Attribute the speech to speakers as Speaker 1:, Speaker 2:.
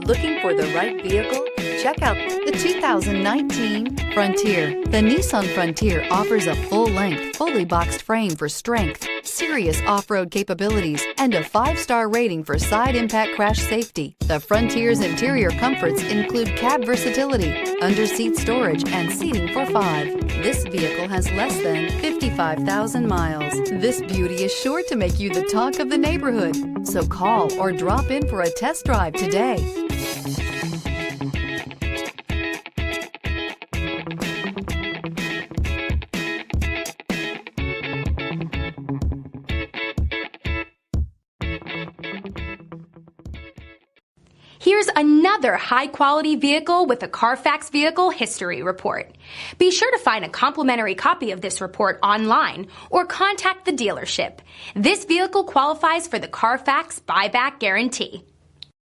Speaker 1: Looking for the right vehicle? Check out the 2019 Frontier. The Nissan Frontier offers a full-length, fully boxed frame for strength, serious off-road capabilities, and a 5-star rating for side impact crash safety. The Frontier's interior comforts include cab versatility, under-seat storage, and seating for 5. This vehicle has less than 55,000 miles. This beauty is sure to make you the talk of the neighborhood. So call or drop in for a test drive today.
Speaker 2: Here's another high-quality vehicle with a Carfax Vehicle History Report. Be sure to find a complimentary copy of this report online or contact the dealership. This vehicle qualifies for the Carfax Buyback Guarantee.